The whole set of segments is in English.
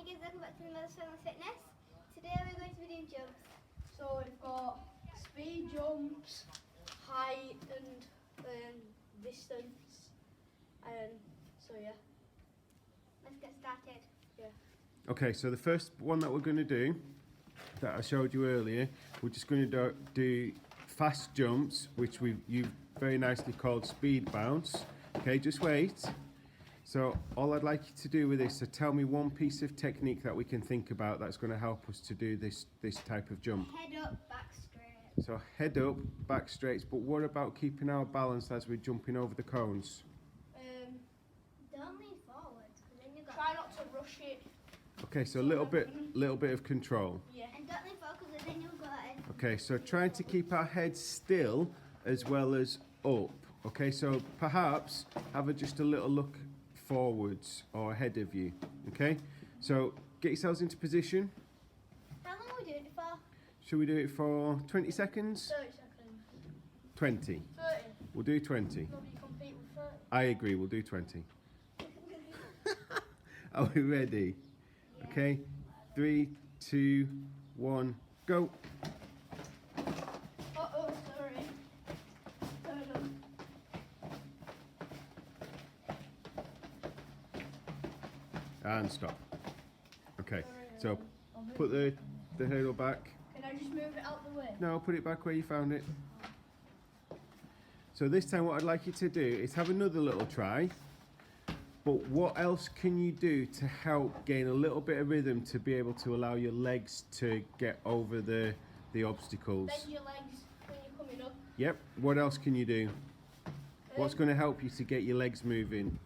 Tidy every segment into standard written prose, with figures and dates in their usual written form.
Hi guys, welcome back to another Summer Fitness. Today we're going to be doing jumps. So we've got speed jumps, height and distance, and so yeah. Let's get started. Yeah. Okay, so the first one that we're going to do, that I showed you earlier, we're just going to do fast jumps, which you've very nicely called speed bounce. Okay, just wait. So all I'd like you to do with this, so tell me one piece of technique that we can think about that's going to help us to do this type of jump. Head up, back straight. So head up, back straight, but what about keeping our balance as we're jumping over the cones? Don't lean forward, because then you got. Try not to rush it. Okay, so a little bit of control. Yeah. And don't lean forward, because then you'll got it. Okay, so trying to keep our heads still as well as up. Okay, so perhaps have just a little look forwards or ahead of you. Okay, so get yourselves into position. How long are we doing it for? Should we do it for 20 seconds? 30 seconds. 20. 30. We'll do 20. Nobody compete with 30. I agree, we'll do 20. Are we ready? Yeah. Okay, 3, 2, 1, go. Oh, sorry. And stop. Okay, so put the hurdle back. Can I just move it out the way? No, put it back where you found it. So this time what I'd like you to do is have another little try. But what else can you do to help gain a little bit of rhythm to be able to allow your legs to get over the obstacles? Bend your legs when you're coming up. Yep, what else can you do? What's going to help you to get your legs moving?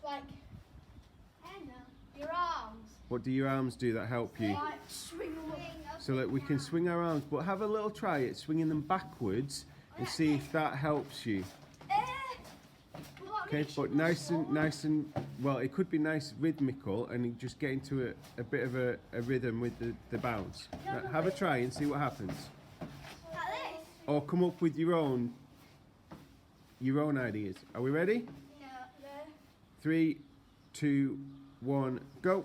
Like, I know. your arms. What do your arms do that help you? Like, swing them up. Swing up So that and we can down. swing our arms, but have a little try at swinging them backwards and see if that helps you. Okay, but nice and well, it could be nice rhythmical and you just get into a bit of a rhythm with the bounce. Now, have a try and see what happens. Like this? Or come up with your own ideas. Are we ready? No. Yeah. 3, 2, 1, go.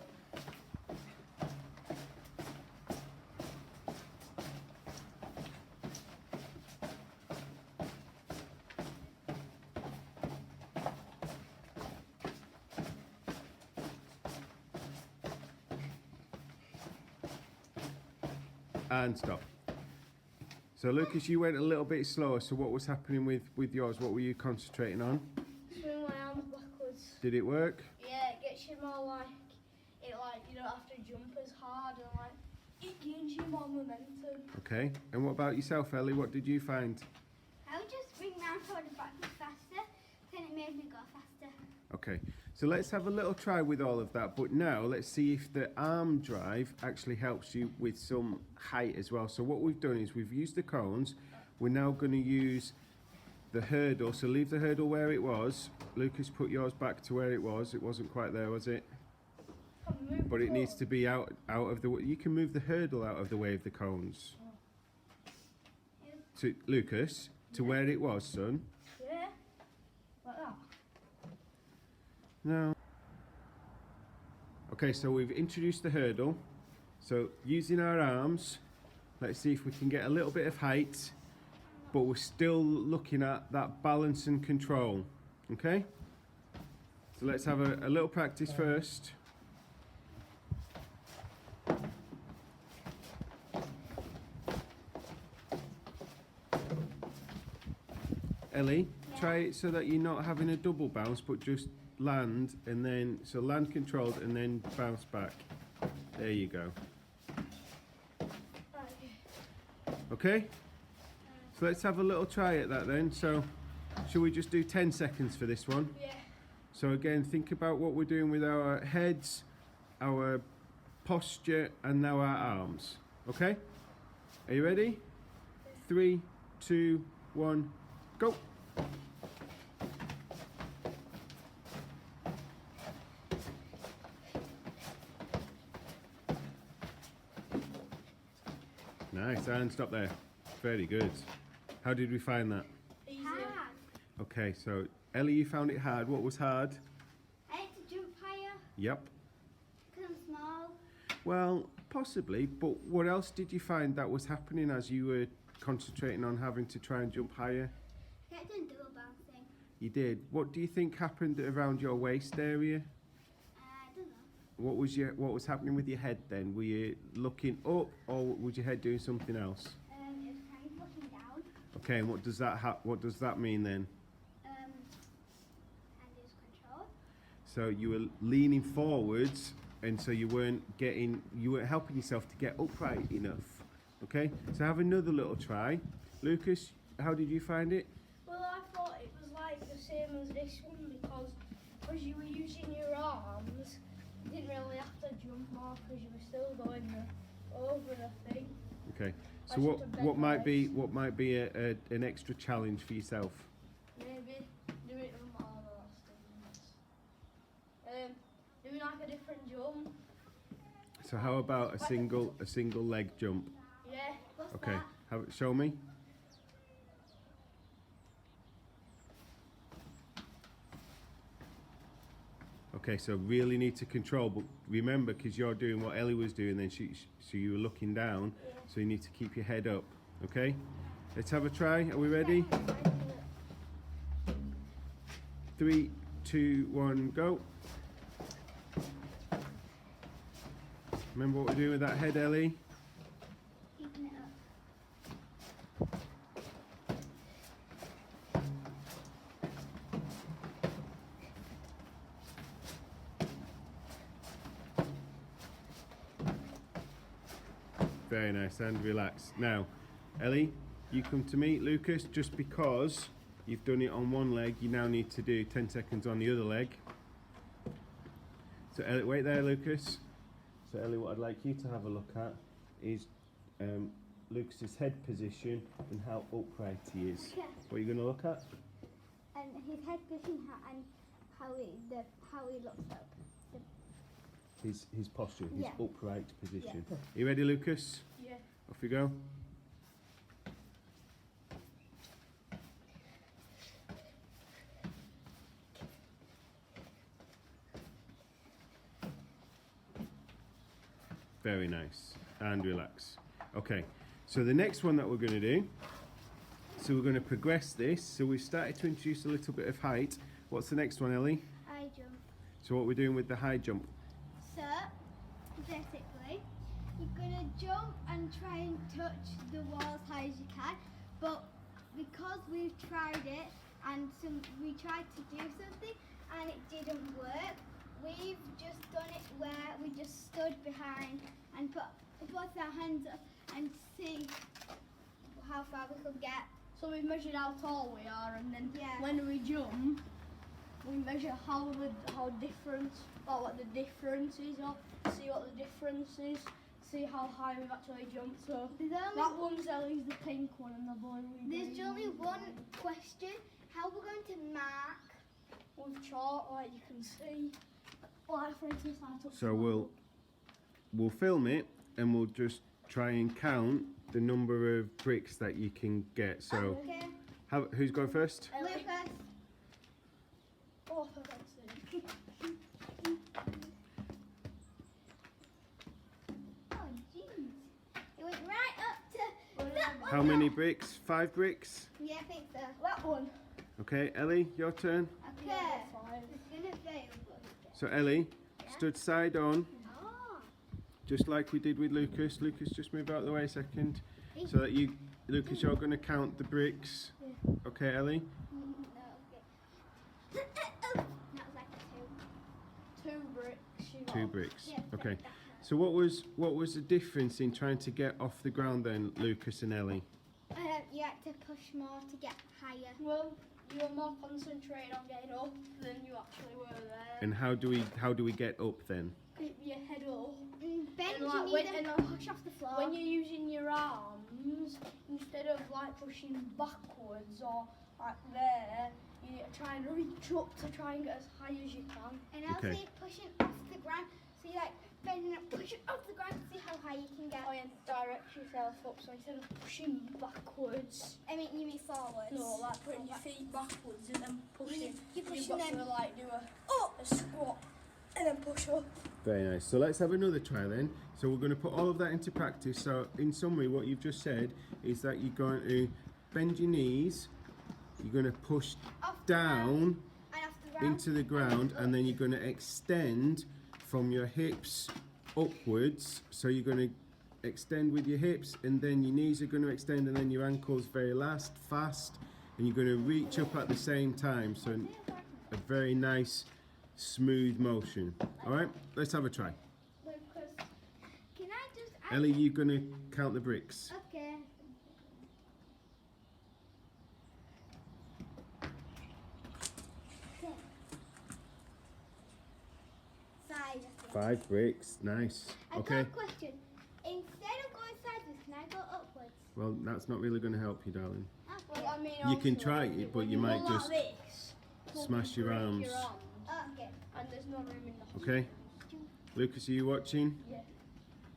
And stop. So Lucas, you went a little bit slower, so what was happening with yours? What were you concentrating on? Swing my arms backwards. Did it work? Yeah, it gets you more like, you don't have to jump as hard and like, it gains you more momentum. Okay, and what about yourself, Ellie? What did you find? I would just bring down toward the back faster, then it made me go faster. Okay, so let's have a little try with all of that, but now let's see if the arm drive actually helps you with some height as well. So what we've done is we've used the cones, we're now going to use the hurdle, so leave the hurdle where it was. Lucas, put yours back to where it wasn't quite there, was it? But it needs to be out of the way. You can move the hurdle out of the way of the cones. To Lucas, to where it was, son. Yeah, like that. No. Okay, so we've introduced the hurdle. So using our arms, let's see if we can get a little bit of height, but we're still looking at that balance and control. Okay? So let's have a little practice first. Ellie, try it so that you're not having a double bounce, but just land and then, so land controlled and then bounce back. There you go. Okay? So let's have a little try at that then. So, shall we just do 10 seconds for this one? Yeah. So again, think about what we're doing with our heads, our posture, and now our arms. Okay? Are you ready? 3, 2, 1, go! Nice, and stop there. Very good. How did we find that? Easy. Hard. Okay, so Ellie, you found it hard. What was hard? I had to jump higher Yep. because I'm small. Well, possibly, but what else did you find that was happening as you were concentrating on having to try and jump higher? Get done double bouncing. You did. What do you think happened around your waist area? I don't know. What was happening with your head then? Were you looking up, or was your head doing something else? It was kind of looking down. Okay, and what does that mean then? And lose control. So you were leaning forwards, and so you weren't helping yourself to get upright enough. Okay, so have another little try. Lucas, how did you find it? Well, I thought it was like the same as this one because you were using your arms, you didn't really have to jump more because you were still going over the thing. Okay, so I should have bent what my might be an extra challenge for yourself? Maybe do it on all those things. Doing like a different jump. So how about a single leg jump? Yeah. What's Okay, that? show me. Okay, so really need to control, but remember, because you're doing what Ellie was doing, then so you were looking down, Yeah. so you need to keep your head up. Okay, let's have a try. Are we ready? 3, 2, 1, go. Remember what we're doing with that head, Ellie? Keeping it up. Very nice, and relax. Now, Ellie, you come to me. Lucas, just because you've done it on one leg, you now need to do 10 seconds on the other leg. So Ellie, wait there, Lucas. So Ellie, what I'd like you to have a look at is Lucas's head position and how upright he is. Yeah. What are you going to look at? And his head position and how he looks up. His posture, his Yeah. upright position. You ready, Lucas? Yeah. Off we go. Very nice. And relax. Okay, so the next one that we're going to do, so we're going to progress this. So we've started to introduce a little bit of height. What's the next one, Ellie? I jump. So what we're doing with the high jump? So, basically, you're gonna jump and try and touch the wall as high as you can. But because we've tried it and we tried to do something and it didn't work, we've just done it where we just stood behind and put our hands up and see how far we could get. So we measured how tall we are, and then Yeah. when we jump, we measure how different, or what the difference is, or see what the difference is, see how high we've actually jumped. So There's that one's Ellie's the pink one, and the blue. There's only one question. How we're going to mark? with chalk, like you can see. Like for instance, I took. So we'll film it and we'll just try and count the number of bricks that you can get. So Okay. who's going first? Ellie. Lucas. Oh, for God's sake. Oh, jeez. It went right up to that one. How many bricks? 5 bricks? Yeah, I think so. That one. Okay, Ellie, your turn. Okay. Five. It's gonna fail. So Ellie, stood side on, Oh. just like we did with Lucas. Lucas, just move out of the way a second. So that Lucas, you're going to count the bricks. Okay, Ellie? No, okay. That was like a 2. 2 bricks. You got. 2 bricks. Yeah, Okay. So what was the difference in trying to get off the ground then, Lucas and Ellie? You had to push more to get higher. Well, you were more concentrated on getting up than you actually were there. And how do we get up then? Keep your head up. Ben, And like you when- need and to like push off the floor. When you're using your arms, instead of like pushing backwards or like there, you try and reach up to try and get as high as you can. And also Okay. you're pushing off the ground. So you're like bending up, pushing off the ground to see how high you can get. Oh, and direct yourself up. So instead of pushing backwards, You mean forwards. no, like putting your feet backwards and then pushing. You're You've pushing got them to like do a squat and then push up. Very nice. So let's have another try then. So we're going to put all of that into practice. So in summary, what you've just said is that you're going to bend your knees, you're going to push Off the down And off the ground. into the ground, and then you're going to extend from your hips upwards. So you're going to extend with your hips, and then your knees are going to extend, and then your ankles very fast, and you're going to reach up at the same time. So a very nice smooth motion. All right, let's have a try. Lucas, can I just ask? Ellie, you're going to count the bricks. Okay. Five. 5 bricks, nice. I Okay, got a question. Instead of going sideways, can I go upwards? well, that's not really going to help you, darling. Well, I mean, You can also, try it, but when you might go like just this, smash your break arms. Okay. and there's no room in the Okay, Lucas, are you watching? Yeah.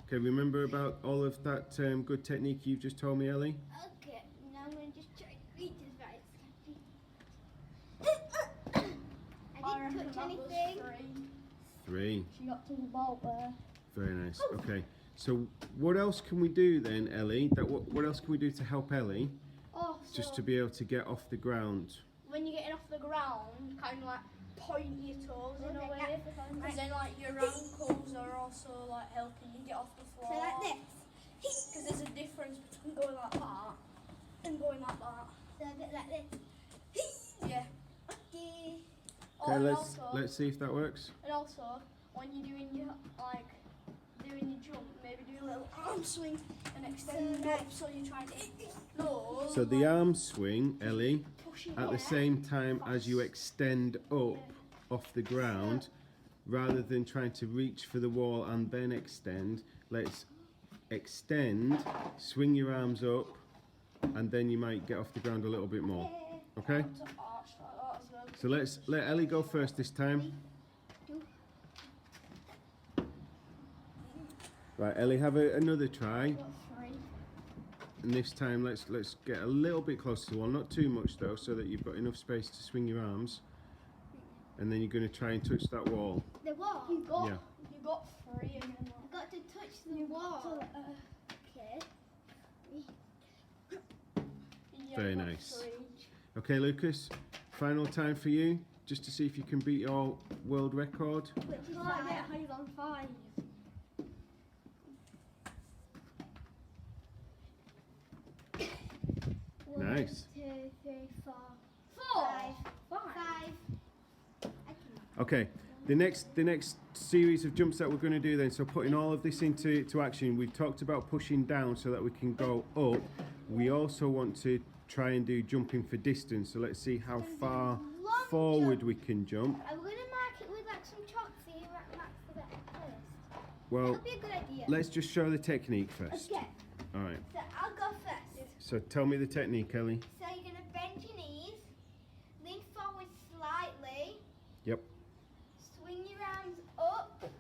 Okay, remember about all of that good technique you've just told me, Ellie? Okay. Now I'm going to just try to reach this right. I didn't touch anything. 3. She got to the ball there. Very nice. Okay, so what else can we do then, Ellie? What else can we do to help Ellie? Oh, Just so to be able to get off the ground. when you're getting off the ground, kind of like point your toes in a Okay, way, yeah. because then like your ankles are also like helping you get off the So floor. like this. Because there's a difference between going like that and going like that. So a bit like this. Yeah. Okay. Oh, Okay, and let's see if that works. And also, when you're doing your doing your jump, maybe do a little arm swing and extend it up so you try to hit those. So the arm swing, Ellie, pushing at the same time as you extend up off the ground, rather than trying to reach for the wall and then extend, let's extend, swing your arms up, and then you might get off the ground a little bit more. Okay? to arch like that as well. So let's let Ellie go first this time. Right, Ellie, have another try. Got 3. And this time let's get a little bit closer to the wall, not too much though, so that you've got enough space to swing your arms. And then you're going to try and touch that wall. The wall. You got Yeah. 3 and then I've got to touch the wall. Okay. Very nice. Okay, Lucas, final time for you, just to see if you can beat your world record. Which is Oh, five. yeah, he's on 5. Nice. 1, 2, 3, 4, 4. 5. 5. 5. Okay, the next series of jumps that we're going to do then, so putting all of this into action, we've talked about pushing down so that we can go up. We also want to try and do jumping for distance, so let's see how far forward we can jump. I'm going to mark it with like some chalk so you mark the bit first. Well, That'll be a good idea. let's just show the technique first. Okay, Alright, so I'll go first. so tell me the technique, Ellie. So you're going to bend your knees, lean forward slightly, Yep. swing your arms up,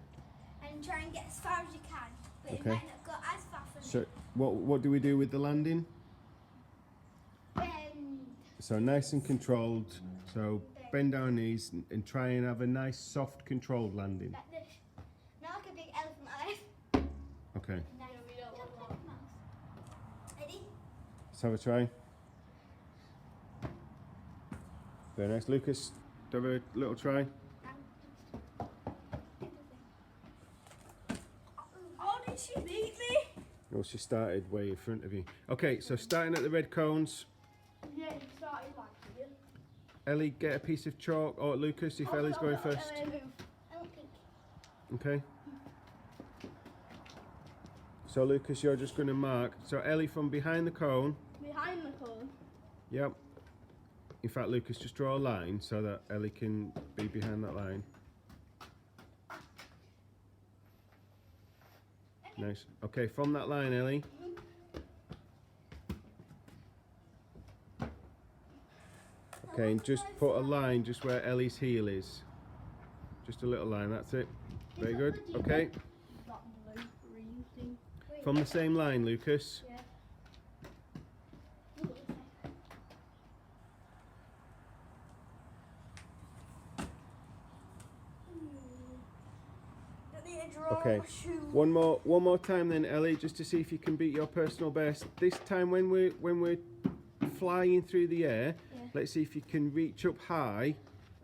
and try and get as far as you can. But Okay. you might not go as far for me. So what do we do with the landing? Bend. So nice and controlled. So bend our knees and try and have a nice, soft, controlled landing. Like this. Not like a big elephant like this. Okay, Now we don't jump want like a mouse. Ready? let's have a try. Very nice. Lucas, do you have a little try? Oh, did she beat me? Oh, she started way in front of you. Okay, so starting at the red cones. Yeah, you started like here. Ellie, get a piece of chalk. Or Lucas, if Ellie's going first. I don't think. Okay. So Lucas, you're just going to mark. So Ellie, from behind the cone. Behind the cone. Yep. In fact, Lucas, just draw a line so that Ellie can be behind that line. Nice. Okay, from that line, Ellie. Okay, and just put a line just where Ellie's heel is. Just a little line, that's it. Very good. Okay. That blue green thing. From the same line, Lucas. Yeah. Okay. One more time then, Ellie, just to see if you can beat your personal best. This time when we're flying through the air, let's see if you can reach up high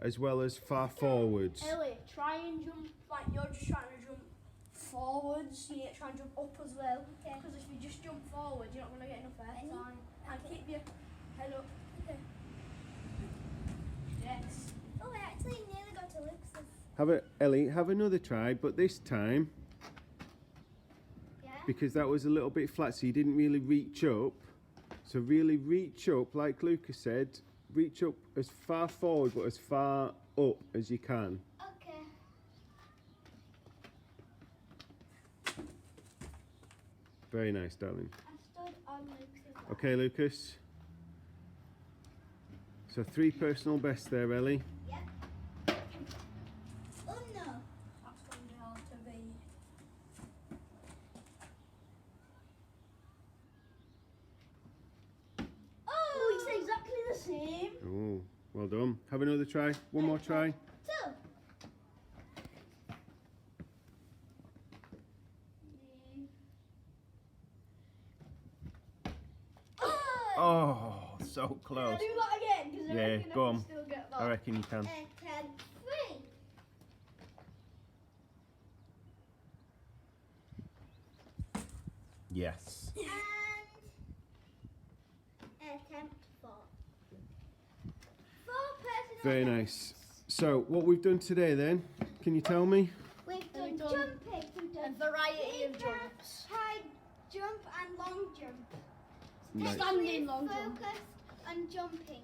as well as far forwards. Ellie, try and jump like you're just trying to jump forwards. You need to try and jump up as well. Okay. Because if you just jump forward, you're not going to get enough air time. And keep your head up. Okay. Yes. Oh, I actually nearly got to Lucas's. Ellie, have another try, but this time, Yeah? because that was a little bit flat, so you didn't really reach up. So really reach up, like Lucas said, reach up as far forward but as far up as you can. Okay. Very nice, darling. I stood on Lucas's lap. Okay, Lucas. So 3 personal bests there, Ellie. Yep. Oh no. That's going to be hard to beat. Oh, it's exactly the same. Oh, well done. Have another try. One more try. 2. Oh, so Can close. I do that again? 'Cause I Yeah, reckon I go can on. still get that. I reckon you can. 10, 3. Yes. And attempt 4. 4 personal Very bests. nice. So what we've done today then, can you tell me? We've done We've done jumping, we've A done variety of zebra, jumps. high jump and long jump. Nice. Standing long jump. Focus on jumping.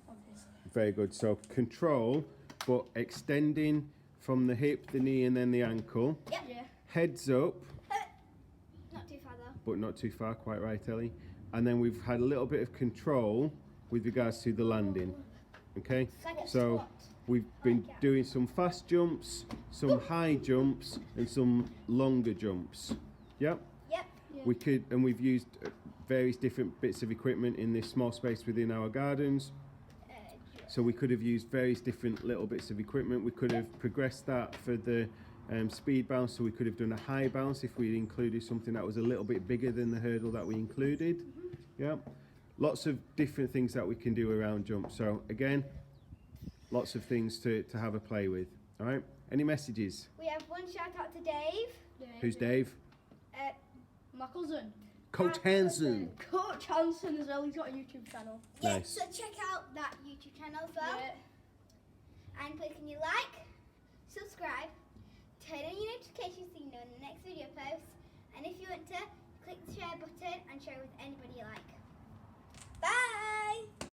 Obviously. Very good. So control, but extending from the hip, the knee and then the ankle. Yep. Yeah. Heads up, Not too far though. but not too far, quite right, Ellie. And then we've had a little bit of control with regards to the landing. Okay? It's like a So squat. we've been Like, yeah. doing some fast jumps, some high jumps, and some longer jumps. Yep. Yep. We've used various different bits of equipment in this small space within our gardens. So we could have used various different little bits of equipment. We could have progressed that for the speed bounce, so we could have done a high bounce if we included something that was a little bit bigger than the hurdle that we included. Yeah, lots of different things that we can do around jump. So again, lots of things to have a play with. All right, any messages? We have one shout out to Dave. Who's Dave? My cousin. Coach Hanson. Coach Hanson as well. He's got a YouTube channel. Yeah, Nice. so check out that YouTube channel as well. Yeah. And click on your like, subscribe, turn on your notifications